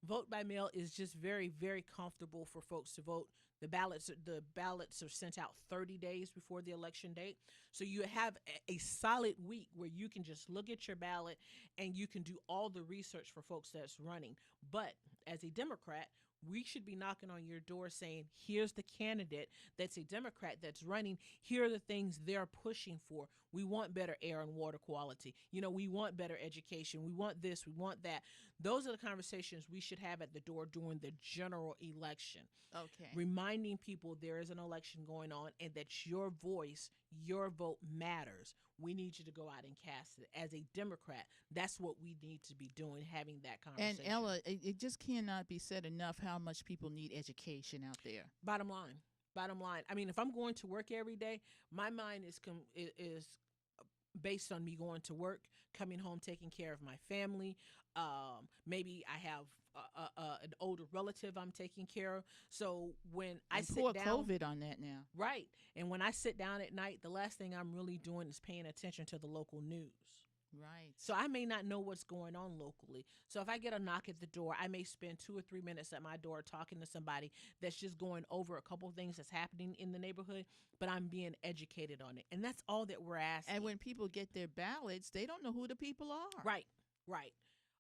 Vote by mail is just very, very comfortable for folks to vote. The ballots are sent out 30 days before the election date. So you have a solid week where you can just look at your ballot and you can do all the research for folks that's running. But as a Democrat, we should be knocking on your door saying, here's the candidate that's a Democrat that's running. Here are the things they're pushing for. We want better air and water quality. We want better education. We want this. We want that. Those are the conversations we should have at the door during the general election. Okay. Reminding people there is an election going on and that your voice, your vote matters. We need you to go out and cast it. As a Democrat, that's what we need to be doing, having that conversation. And Ella, it just cannot be said enough how much people need education out there. Bottom line. I mean, if I'm going to work every day, my mind is based on me going to work, coming home, taking care of my family. Maybe I have an older relative I'm taking care of. So when I sit down, COVID on that now, right? And when I sit down at night, the last thing I'm really doing is paying attention to the local news. Right. So I may not know what's going on locally. So if I get a knock at the door, I may spend 2 or 3 minutes at my door talking to somebody that's just going over a couple of things that's happening in the neighborhood, but I'm being educated on it. And that's all that we're asking. And when people get their ballots, they don't know who the people are. Right.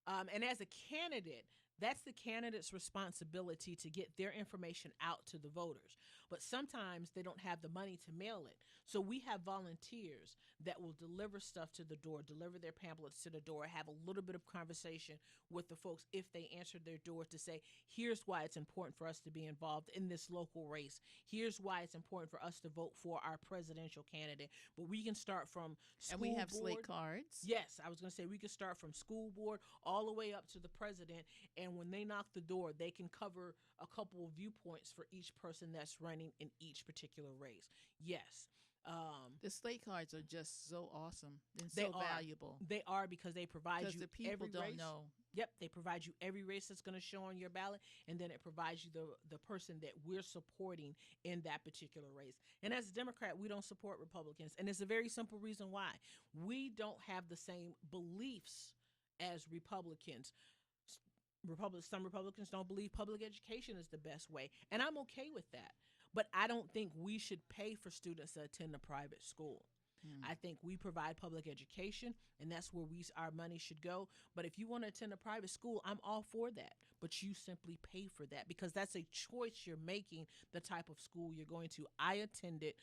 And as a candidate, that's the candidate's responsibility to get their information out to the voters. But sometimes they don't have the money to mail it. So we have volunteers that will deliver stuff to the door, deliver their pamphlets to the door, have a little bit of conversation with the folks if they answer their door to say, here's why it's important for us to be involved in this local race. Here's why it's important for us to vote for our presidential candidate. But we can start from school board. And we have slate cards. Yes, I was going to say we can start from school board all the way up to the president. And when they knock the door, they can cover a couple of viewpoints for each person that's running in each particular race. Yes. The slate cards are just so awesome and so valuable. They are, because they provide you the people every don't race. know. Yep, they provide you every race that's going to show on your ballot, and then it provides you the person that we're supporting in that particular race. And as a Democrat, we don't support Republicans, and it's a very simple reason why. We don't have the same beliefs as Republicans. Some Republicans don't believe public education is the best way, and I'm okay with that. But I don't think we should pay for students to attend a private school. I think we provide public education, and that's where our money should go. But if you want to attend a private school, I'm all for that. But you simply pay for that, because that's a choice you're making, the type of school you're going to. I attended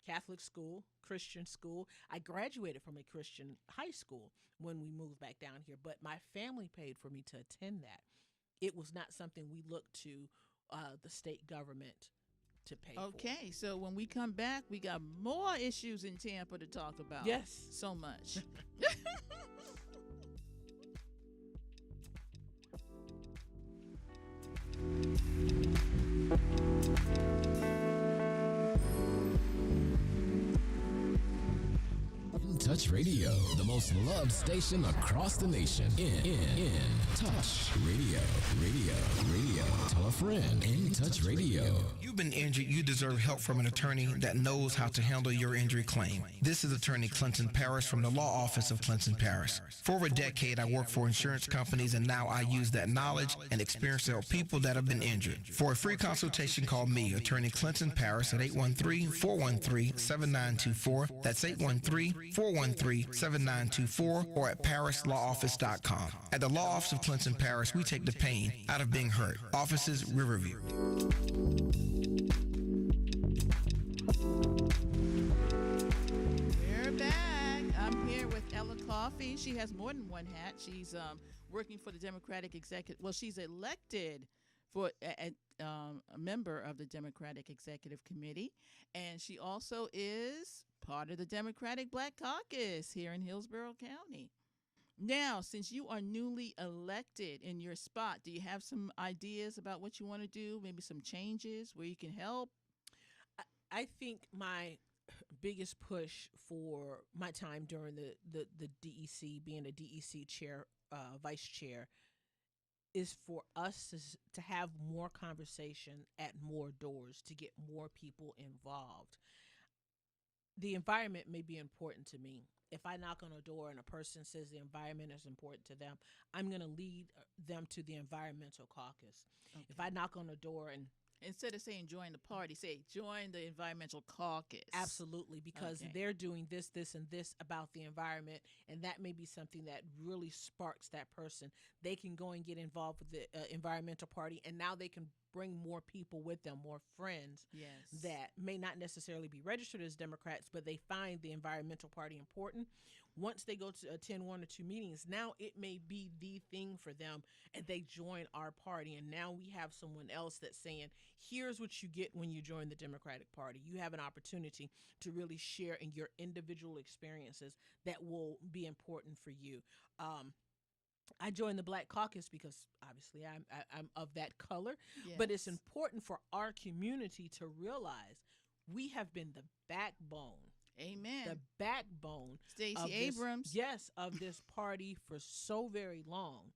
Catholic school, Christian school. I graduated from a Christian high school when we moved back down here, but my family paid for me to attend that. It was not something we looked to the state government to pay for. Okay, so when we come back, we got more issues in Tampa to talk about. Yes. So much. Touch Radio, the most loved station across the nation. In Touch Radio. Tell a friend. In Touch Radio. You've been injured. You deserve help from an attorney that knows how to handle your injury claim. This is Attorney Clinton Paris from the Law Office of Clinton Paris. For over a decade, I worked for insurance companies, and now I use that knowledge and experience to help people that have been injured. For a free consultation, call me, Attorney Clinton Paris, at 813-413-7924. That's 813-413-7924, or at parislawoffice.com. At the Law Office of Clinton Paris, we take the pain out of being hurt. Offices, Riverview. We're back. I'm here with Ella Coffey. She has more than one hat. She's working for the Democratic Executive. Well, she's elected for a member of the Democratic Executive Committee, and she also is part of the Democratic Black Caucus here in Hillsborough County. Now, since you are newly elected in your spot, do you have some ideas about what you want to do? Maybe some changes where you can help? I think my biggest push for my time during the DEC, being a DEC chair, vice chair, is for us to have more conversation at more doors to get more people involved. The environment may be important to me. If I knock on a door and a person says the environment is important to them, I'm going to lead them to the environmental caucus. Okay. If I knock on a door and instead of saying join the party, say join the environmental caucus. Absolutely, because they're doing this, and this about the environment, and that may be something that really sparks that person. They can go and get involved with the environmental party, and now they can bring more people with them, more friends that may not necessarily be registered as Democrats, but they find the environmental party important. Once they go to attend one or two meetings, now it may be the thing for them, and they join our party. And now we have someone else that's saying, here's what you get when you join the Democratic Party. You have an opportunity to really share in your individual experiences that will be important for you. I joined the Black Caucus because obviously I'm of that color, but it's important for our community to realize we have been the backbone. Amen. The backbone. Stacey Abrams. Of this party for so very long.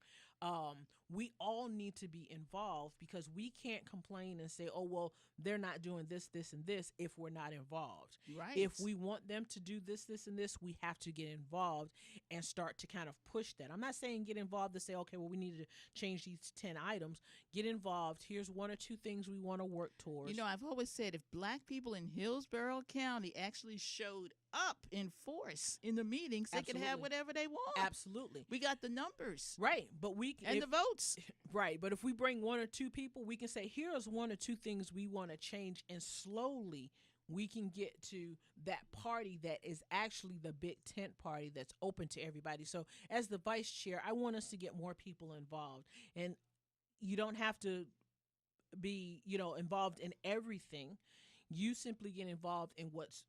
We all need to be involved because we can't complain and say, oh, well, they're not doing this, and this if we're not involved. Right. If we want them to do this, and this, we have to get involved and start to kind of push that. I'm not saying get involved to say, okay, well, we need to change these 10 items. Get involved. Here's one or two things we want to work towards. You know, I've always said if Black people in Hillsborough County actually showed up in force in the meetings, they could have whatever they want. Absolutely. We got the numbers. Right. But the votes. Right. But if we bring one or two people, we can say, here's one or two things we want to change, and slowly we can get to that party that is actually the big tent party that's open to everybody. So as the vice chair, I want us to get more people involved. And you don't have to be, involved in everything. You simply get involved in what's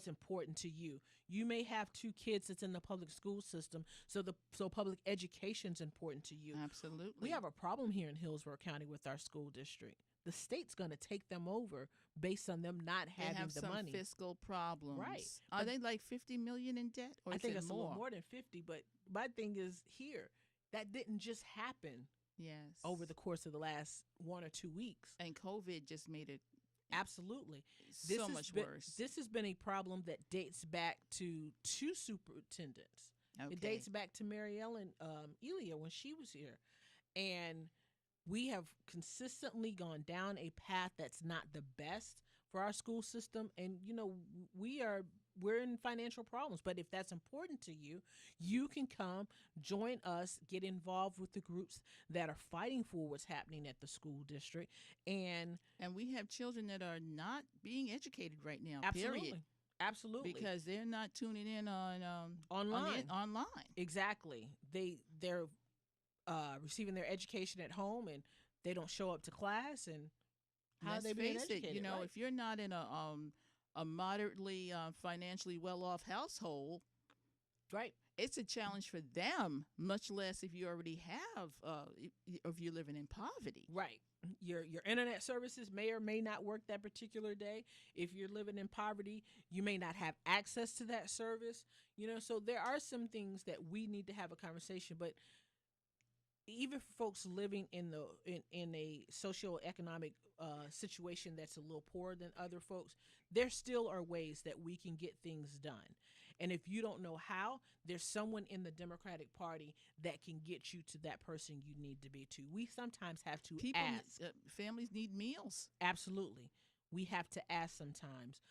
important to you. You may have two kids that's in the public school system, so public education's important to you. Absolutely. We have a problem here in Hillsborough County with our school district. The state's going to take them over based on them not having the money. They have some fiscal problems. Right. Are they like $50 million in debt? Or I think it's it's a little more than 50, but my thing is here, that didn't just happen. Yes. Over the course of the last 1 or 2 weeks. And COVID just made it absolutely so much worse. This has been a problem that dates back to two superintendents. Okay. It dates back to Mary Ellen Elia when she was here. And we have consistently gone down a path that's not the best for our school system. And, we're in financial problems. But if that's important to you, you can come, join us, get involved with the groups that are fighting for what's happening at the school district. And we have children that are not being educated right now, absolutely. Period. Absolutely. Because they're not tuning in on online. Online. Exactly. They're receiving their education at home, and they don't show up to class. And how are they being educated? Right? If you're not in a moderately financially well-off household, right, it's a challenge for them, much less if you already have, if you're living in poverty. Right. Your internet services may or may not work that particular day. If you're living in poverty, you may not have access to that service. So there are some things that we need to have a conversation. But even for folks living in a socioeconomic situation that's a little poorer than other folks, there still are ways that we can get things done. And if you don't know how, there's someone in the Democratic Party that can get you to that person you need to be to. We sometimes have to ask. Families need meals. Absolutely. We have to ask sometimes.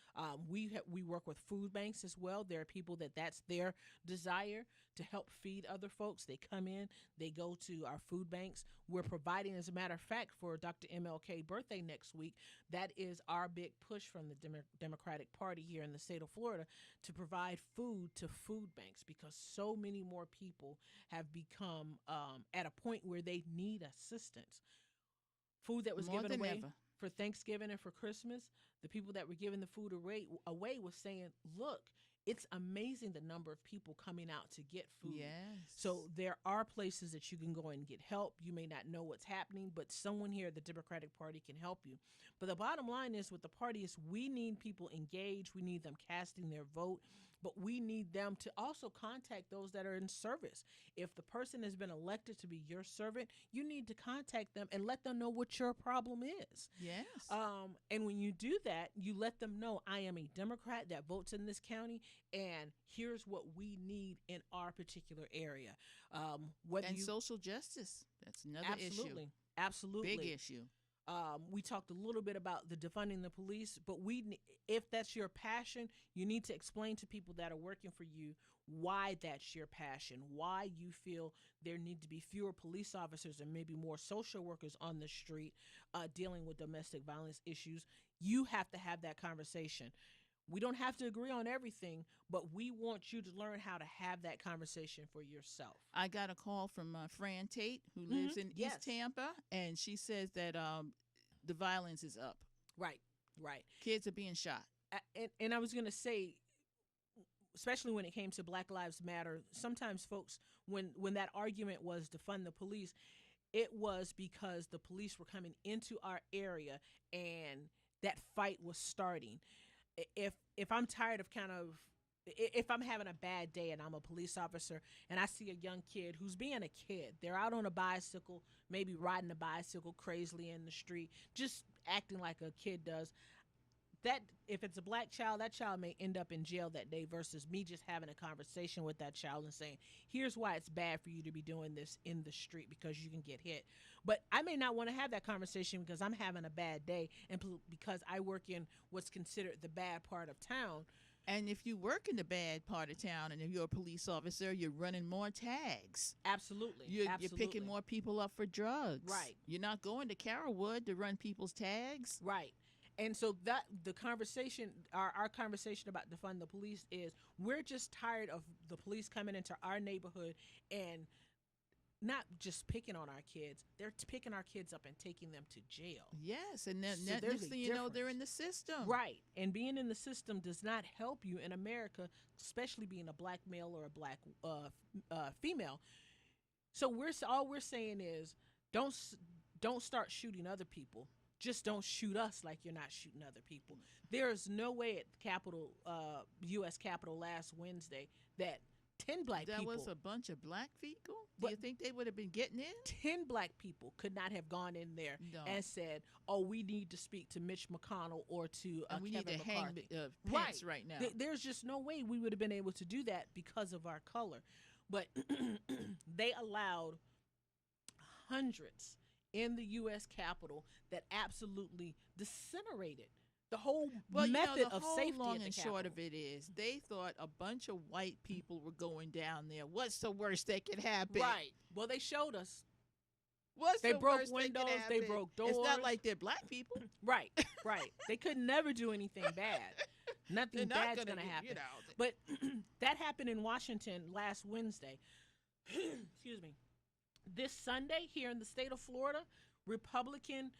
We work with food banks as well. There are people that's their desire to help feed other folks. They come in, they go to our food banks. We're providing, as a matter of fact, for Dr. MLK birthday next week. That is our big push from the Democratic Party here in the state of Florida, to provide food to food banks, because so many more people have become at a point where they need assistance. Food that was More given than away ever. for Thanksgiving and for Christmas, the people that were giving the food away was saying, look, it's amazing the number of people coming out to get food. Yes. So there are places that you can go and get help. You may not know what's happening, but someone here at the Democratic Party can help you. But the bottom line is, with the party, is we need people engaged. We need them casting their vote. But we need them to also contact those that are in service. If the person has been elected to be your servant, you need to contact them and let them know what your problem is. Yes. And when you do that, you let them know, I am a Democrat that votes in this county, and here's what we need in our particular area. Social justice, that's another issue. Absolutely. Big issue. We talked a little bit about the defunding the police, but if that's your passion, you need to explain to people that are working for you why that's your passion, why you feel there need to be fewer police officers and maybe more social workers on the street dealing with domestic violence issues. You have to have that conversation. We don't have to agree on everything, but we want you to learn how to have that conversation for yourself. I got a call from Fran Tate, who lives in East Tampa, and she says that the violence is up. Right. Kids are being shot. And I was going to say, especially when it came to Black Lives Matter, sometimes folks, when that argument was to fund the police, it was because the police were coming into our area and that fight was starting. If I'm tired of if I'm having a bad day and I'm a police officer and I see a young kid who's being a kid, they're out on a bicycle, maybe riding a bicycle crazily in the street, just acting like a kid does, that if it's a black child, that child may end up in jail that day, versus me just having a conversation with that child and saying, here's why it's bad for you to be doing this in the street, because you can get hit. But I may not want to have that conversation because I'm having a bad day and because I work in what's considered the bad part of town. And if you work in the bad part of town and if you're a police officer, you're running more tags. Absolutely. You're picking more people up for drugs. Right. You're not going to Carrollwood to run people's tags. Right. And so that the conversation, our conversation about defund the police is, we're just tired of the police coming into our neighborhood and not just picking on our kids. They're picking our kids up and taking them to jail. Yes, and then next thing you know, they're in the system. Right. And being in the system does not help you in America, especially being a black male or a black female. So all we're saying is, don't start shooting other people. Just don't shoot us like you're not shooting other people. There's no way at the Capitol, U.S. Capitol last Wednesday that 10 black people. That was a bunch of black people? Do you think they would have been getting in? 10 black people could not have gone in there and said, oh, we need to speak to Mitch McConnell or to we Kevin need to McCarthy. hang Pence right now. There's just no way we would have been able to do that because of our color. But they allowed hundreds in the U.S. Capitol that absolutely disintegrated the whole method of safety. The long at the and Capitol. short of it is, they thought a bunch of white people were going down there. What's the worst that could happen? Right. Well, they showed us. They broke windows. They broke doors. It's not like they're black people. Right. They could never do anything bad. Nothing bad's going to happen. But that happened in Washington last Wednesday. Excuse me. This Sunday here in the state of Florida, Republican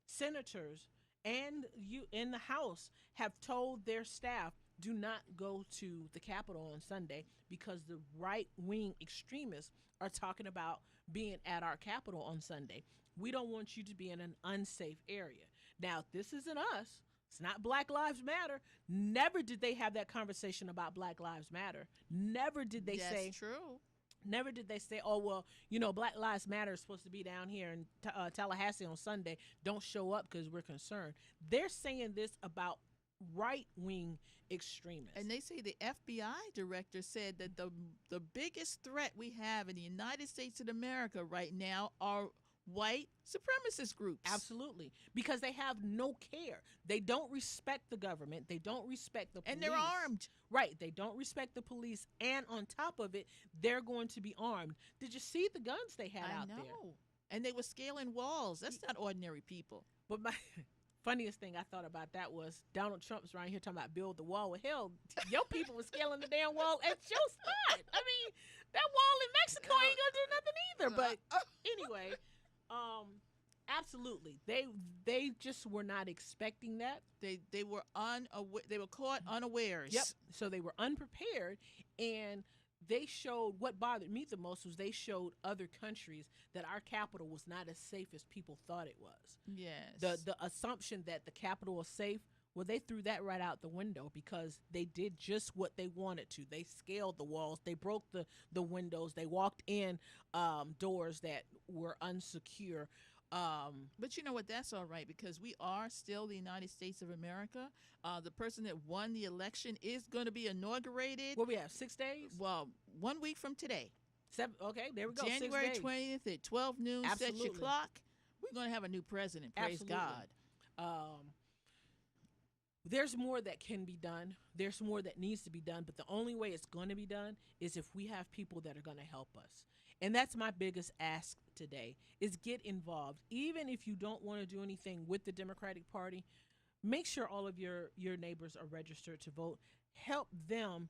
senators and you in the House have told their staff, do not go to the Capitol on Sunday because the right wing extremists are talking about being at our Capitol on Sunday. We don't want you to be in an unsafe area. Now, this isn't us. It's not Black Lives Matter. Never did they have that conversation about Black Lives Matter. Never did they say. That's true. Never did they say, oh, well, Black Lives Matter is supposed to be down here in Tallahassee on Sunday. Don't show up because we're concerned. They're saying this about right-wing extremists. And they say the FBI director said that the biggest threat we have in the United States of America right now are white supremacist groups. Absolutely. Because they have no care. They don't respect the government. They don't respect the police. And they're armed. Right. They don't respect the police. And on top of it, they're going to be armed. Did you see the guns they had out there? And they were scaling walls. That's not ordinary people. But my funniest thing I thought about that was Donald Trump's around here talking about build the wall. Well, hell, your people were scaling the damn wall at your spot. I mean, that wall in Mexico ain't going to do nothing either. But anyway, absolutely. They just were not expecting that. They were unaware. They were caught unawares. Yep. So they were unprepared, and they showed what bothered me the most was they showed other countries that our capital was not as safe as people thought it was. Yes. The assumption that the capital was safe, well, they threw that right out the window because they did just what they wanted to. They scaled the walls. They broke the windows. They walked in doors that were unsecure. But you know what? That's all right because we are still the United States of America. The person that won the election is going to be inaugurated. What we have, 6 days? Well, 1 week from today. Okay, there we go. January 20th at 12 noon. Absolutely. Set your clock. We're going to have a new president. Praise Absolutely. God. There's more that can be done. There's more that needs to be done. But the only way it's going to be done is if we have people that are going to help us. And that's my biggest ask today is get involved. Even if you don't want to do anything with the Democratic Party, make sure all of your neighbors are registered to vote. Help them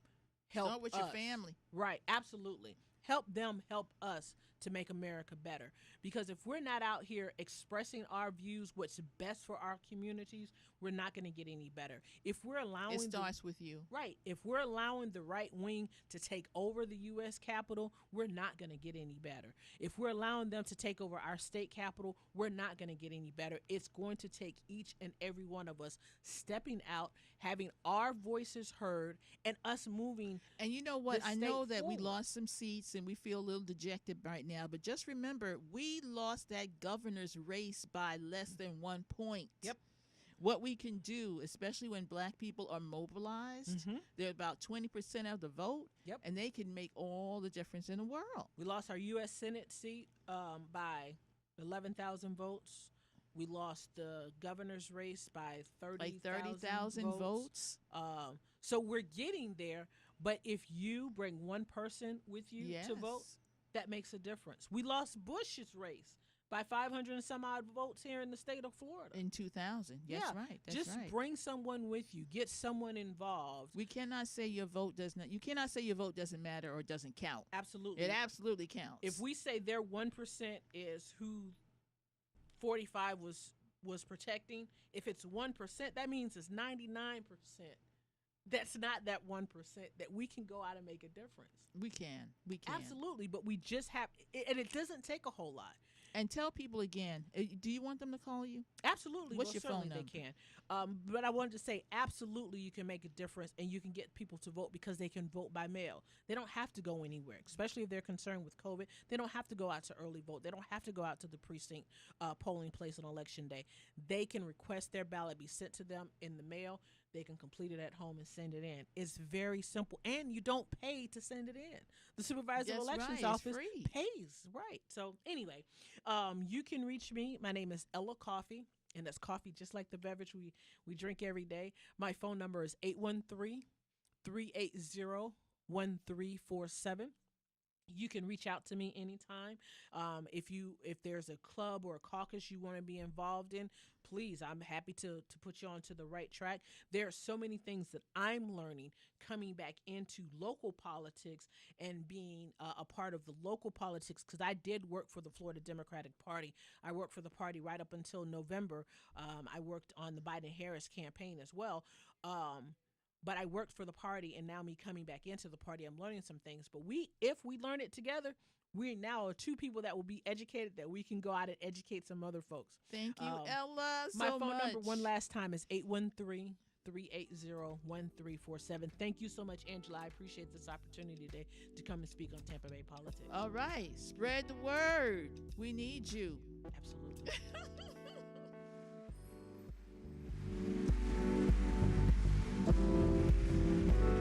help Start with us. your family. Right, absolutely. Help them help us to make America better. Because if we're not out here expressing our views, what's best for our communities, we're not going to get any better. If we're allowing It starts with you. Right. If we're allowing the right wing to take over the U.S. Capitol, we're not going to get any better. If we're allowing them to take over our state capitol, we're not going to get any better. It's going to take each and every one of us stepping out, having our voices heard, and us moving. And you know what? I know that we forward. lost some seats and we feel a little dejected right now, but just remember, we lost that governor's race by less than 1 point. Yep. What we can do, especially when black people are mobilized, they're about 20% of the vote, Yep. and they can make all the difference in the world. We lost our U.S. Senate seat by 11,000 votes. We lost the governor's race by 30,000 votes. So we're getting there. But if you bring one person with you to vote, that makes a difference. We lost Bush's race by 500 and some odd votes here in the state of Florida. In 2000. That's right. That's Just right. bring someone with you. Get someone involved. We cannot say your vote does not. You cannot say your vote doesn't matter or doesn't count. Absolutely. It absolutely counts. If we say their 1% is who 45 was protecting, if it's 1%, that means it's 99%. That's not that 1% that we can go out and make a difference. We can. Absolutely, but we just have, and it doesn't take a whole lot. And tell people again, do you want them to call you? Absolutely. What's Well, your phone certainly number? They can. But I wanted to say, absolutely, you can make a difference, and you can get people to vote because they can vote by mail. They don't have to go anywhere, especially if they're concerned with COVID. They don't have to go out to early vote. They don't have to go out to the precinct polling place on Election Day. They can request their ballot be sent to them in the mail. They can complete it at home and send it in. It's very simple, and you don't pay to send it in. The supervisor of elections office pays, right? So anyway, you can reach me. My name is Ella Coffee, and that's coffee just like the beverage we drink every day. My phone number is 813-380-1347. You can reach out to me anytime. If there's a club or a caucus you want to be involved in, please, I'm happy to put you onto the right track. There are so many things that I'm learning coming back into local politics and being a part of the local politics, because I did work for the Florida Democratic Party. I worked for the party right up until November. I worked on the Biden-Harris campaign as well. but I worked for the party, and now me coming back into the party, I'm learning some things. But if we learn it together, we now are two people that will be educated, that we can go out and educate some other folks. Thank you, Ella, so my phone much. number one last time is 813-380-1347. Thank you so much, Angela. I appreciate this opportunity today to come and speak on Tampa Bay politics. All right. Spread the word. We need you. Absolutely.